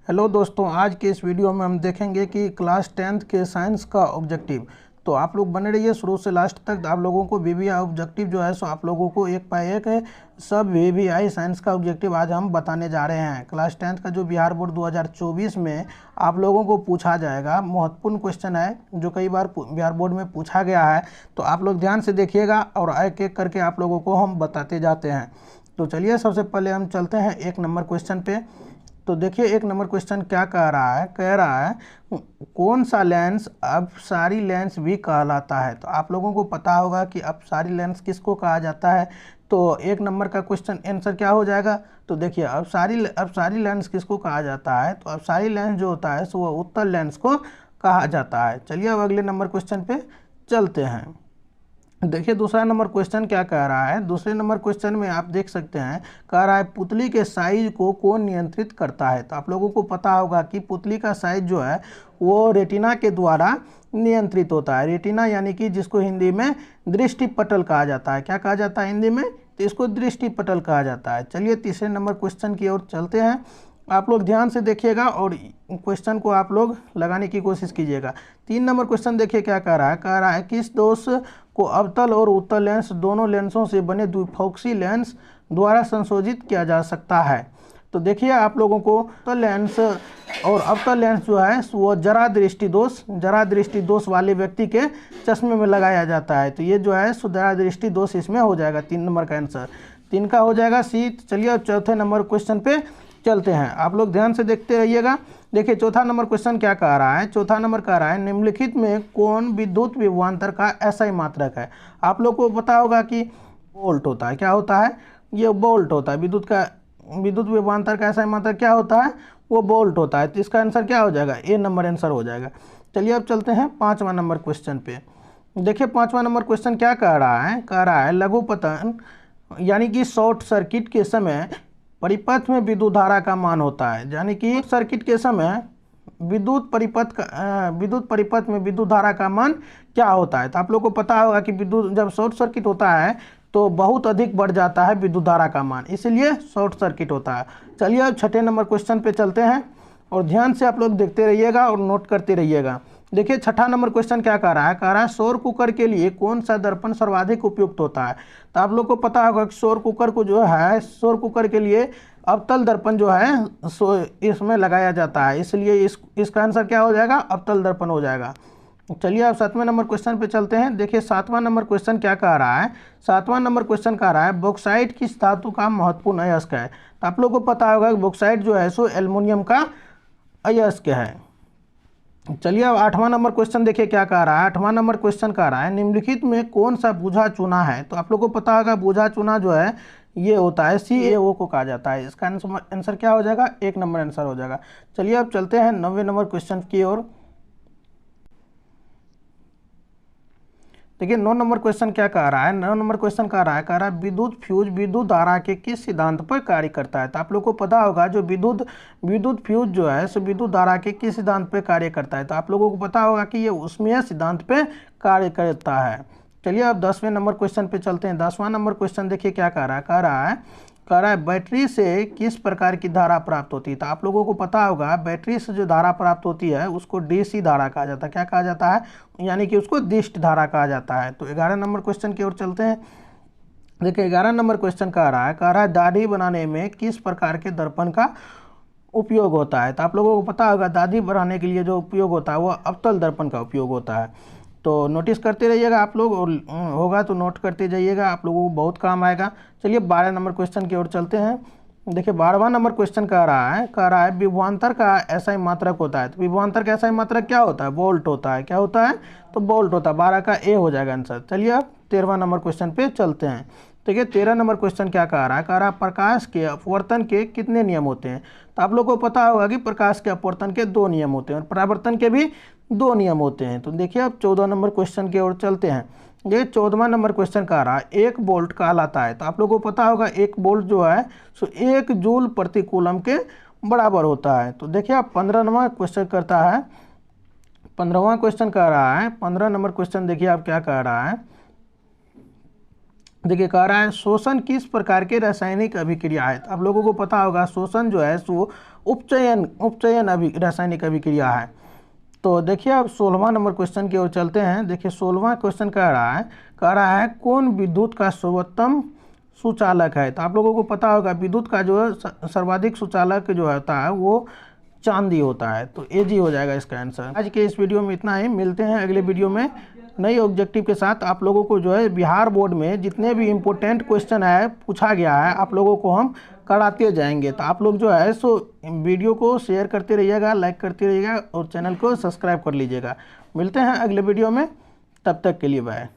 Hello दोस्तों, आज के इस वीडियो में हम देखेंगे कि क्लास 10th के साइंस का ऑब्जेक्टिव। तो आप लोग बने रहिए शुरू से लास्ट तक। आप लोगों को वीवीआई ऑब्जेक्टिव जो है सो आप लोगों को एक बाय एक है सब वीवीआई साइंस का ऑब्जेक्टिव आज हम बताने जा रहे हैं। क्लास 10th का जो बिहार बोर्ड 2024 में आप लोगों को पूछा जाएगा, महत्वपूर्ण क्वेश्चन है जो कई बार बिहार बोर्ड में पूछा गया है। तो आप लोग ध्यान से देखिएगा और एक एक करके आप लोगों को हम बताते जाते हैं। तो चलिए सबसे पहले हम चलते हैं 1 नंबर क्वेश्चन पे। तो देखिए 1 नंबर क्वेश्चन क्या कह रहा है कौन सा लेंस अपसारी लेंस भी कहलाता है। तो आप लोगों को पता होगा कि अपसारी लेंस किसको कहा जाता है। तो 1 नंबर का क्वेश्चन आंसर क्या हो जाएगा। तो देखिए अपसारी लेंस किसको कहा जाता है। तो अपसारी लेंस जो होता है सो वो उत्तल लेंस को कहा जाता है। चलिए अब अगले नंबर क्वेश्चन पे चलते हैं। देखिए दूसरा नंबर क्वेश्चन क्या कह रहा है। दूसरे नंबर क्वेश्चन में आप देख सकते हैं, कह रहा है पुतली के साइज को कौन नियंत्रित करता है। तो आप लोगों को पता होगा कि पुतली का साइज जो है वो रेटिना के द्वारा नियंत्रित होता है। रेटिना यानी कि जिसको हिंदी में दृष्टि पटल कहा जाता है। क्या कहा जाता है हिंदी में, तो इसको दृष्टि पटल कहा जाता है। चलिए तीसरे नंबर क्वेश्चन की ओर चलते हैं। आप लोग ध्यान से देखिएगा और क्वेश्चन को आप लोग लगाने की कोशिश कीजिएगा। 3 नंबर क्वेश्चन देखिए क्या कह रहा है किस दोष को अवतल और उत्तल लेंस दोनों लेंसों से बने द्विफोक्सी लेंस द्वारा संशोधित किया जा सकता है। तो देखिए आप लोगों को उत्तल लेंस और अवतल लेंस जो है वो जरा दृष्टि दोष वाले व्यक्ति के चश्मे में लगाया जाता है। तो ये जो है जरा दृष्टि दोष इसमें हो जाएगा। 3 नंबर का आंसर 3 का हो जाएगा सी। चलिए अब चौथे नंबर क्वेश्चन पे चलते हैं। आप लोग ध्यान से देखते रहिएगा। देखिए चौथा नंबर क्वेश्चन क्या कह रहा है। चौथा नंबर कह रहा है निम्नलिखित में कौन विद्युत विभवांतर का एसआई मात्रक है। आप लोग को पता होगा कि वोल्ट होता है। क्या होता है, ये वोल्ट होता है। विद्युत विभवांतर का एसआई मात्रक क्या होता है, वो वोल्ट होता है। तो इसका आंसर क्या हो जाएगा, ए नंबर आंसर हो जाएगा। चलिए अब चलते हैं 5वां नंबर क्वेश्चन पे। देखिए 5वां नंबर क्वेश्चन क्या कह रहा है लघुपतन यानी कि शॉर्ट सर्किट के समय परिपथ में विद्युत धारा का मान होता है। यानी कि सर्किट के समय विद्युत परिपथ में विद्युत धारा का मान क्या होता है। तो आप लोग को पता होगा कि विद्युत जब शॉर्ट सर्किट होता है तो बहुत अधिक बढ़ जाता है विद्युत धारा का मान, इसलिए शॉर्ट सर्किट होता है। चलिए अब 6ठे नंबर क्वेश्चन पे चलते हैं और ध्यान से आप लोग देखते रहिएगा और नोट करते रहिएगा। देखिए 6ठा नंबर क्वेश्चन क्या कह रहा है सौर कुकर के लिए कौन सा दर्पण सर्वाधिक उपयुक्त होता है। तो आप लोग को पता होगा कि सौर कुकर को जो है सौर कुकर के लिए अवतल दर्पण जो है इसमें लगाया जाता है, इसलिए इसका आंसर क्या हो जाएगा, अवतल दर्पण हो जाएगा। चलिए अब 7वें नंबर क्वेश्चन पे चलते हैं। देखिए 7वां नंबर क्वेश्चन क्या कह रहा है। 7वां नंबर क्वेश्चन कह रहा है बॉक्साइट किस धातु का महत्वपूर्ण अयस्क है। तो आप लोग को पता होगा कि बॉक्साइट जो है सो एल्युमिनियम का अयस्क है। चलिए अब 8वां नंबर क्वेश्चन देखिए क्या कह रहा है। 8वां नंबर क्वेश्चन कह रहा है निम्नलिखित में कौन सा बूझा चूना है। तो आप लोग को पता होगा बूझा चूना जो है ये होता है CaO को कहा जाता है। इसका आंसर क्या हो जाएगा, 1 नंबर आंसर हो जाएगा। चलिए अब चलते हैं 9वें नंबर क्वेश्चन की ओर। देखिए 9 नंबर क्वेश्चन क्या कह रहा है। 9 नंबर क्वेश्चन कह रहा है विद्युत फ्यूज विद्युत धारा के किस सिद्धांत पर कार्य करता है। तो आप लोग को पता होगा जो विद्युत फ्यूज जो है सो विद्युत धारा के किस सिद्धांत पर कार्य करता है। तो आप लोगों को पता होगा कि ये ऊष्मीय सिद्धांत पे कार्य करता है। चलिए अब 10वें नंबर क्वेश्चन पे चलते हैं। 10वां नंबर क्वेश्चन देखिए क्या कह रहा है बैटरी से किस प्रकार की धारा प्राप्त होती है। तो आप लोगों को पता होगा बैटरी से जो धारा प्राप्त होती है उसको डीसी धारा कहा जाता है। क्या कहा जाता है, यानी कि उसको दिष्ट धारा कहा जाता है। तो 11 नंबर क्वेश्चन की ओर चलते हैं। देखिए 11 नंबर क्वेश्चन कह रहा है दाढ़ी बनाने में किस प्रकार के दर्पण का उपयोग होता है। तो आप लोगों को पता होगा दाढ़ी बनाने के लिए जो उपयोग होता है वो अवतल दर्पण का उपयोग होता है। तो नोटिस करते रहिएगा आप लोग और होगा तो नोट करते जाइएगा, आप लोगों को बहुत काम आएगा। चलिए 12 नंबर क्वेश्चन की ओर चलते हैं। देखिए 12वां नंबर क्वेश्चन कह रहा है विभवांतर का एसआई मात्रक होता है। तो विभवांतर का एसआई मात्रक क्या होता है, वोल्ट होता है। क्या होता है, तो वोल्ट होता है। 12 का ए हो जाएगा आंसर। चलिए अब 13वां नंबर क्वेश्चन पे चलते हैं। देखिए 13 नंबर क्वेश्चन क्या कह रहा है प्रकाश के अपवर्तन के कितने नियम होते हैं। तो आप लोग को पता होगा कि प्रकाश के अपवर्तन के 2 नियम होते हैं और परावर्तन के भी 2 नियम होते हैं। तो देखिए अब 14 नंबर क्वेश्चन की ओर चलते हैं। ये 14वां नंबर क्वेश्चन कह रहा है 1 वोल्ट कहलाता है। तो आप लोगों को पता होगा 1 वोल्ट जो है सो 1 जूल प्रति कूलम के बराबर होता है। तो देखिए अब 15वां क्वेश्चन करता है। 15वां क्वेश्चन कह रहा है 15 नंबर क्वेश्चन देखिए आप क्या कह रहा है। देखिए कह रहा है शोषण किस प्रकार के रासायनिक अभिक्रिया है। तो आप लोगों को पता होगा शोषण जो है सो उपचयन रासायनिक अभिक्रिया है। तो देखिए अब 16वां नंबर क्वेश्चन की ओर चलते हैं। देखिए 16वां क्वेश्चन कह रहा है कौन विद्युत का सर्वोत्तम सुचालक है। तो आप लोगों को पता होगा विद्युत का जो है सर्वाधिक सुचालक जो होता है वो चांदी होता है। तो एजी हो जाएगा इसका आंसर। आज के इस वीडियो में इतना ही, मिलते हैं अगले वीडियो में नई ऑब्जेक्टिव के साथ। आप लोगों को जो है बिहार बोर्ड में जितने भी इम्पोर्टेंट क्वेश्चन है पूछा गया है आप लोगों को हम कराते जाएंगे। तो आप लोग जो है सो वीडियो को शेयर करते रहिएगा, लाइक करते रहिएगा और चैनल को सब्सक्राइब कर लीजिएगा। मिलते हैं अगले वीडियो में, तब तक के लिए बाय।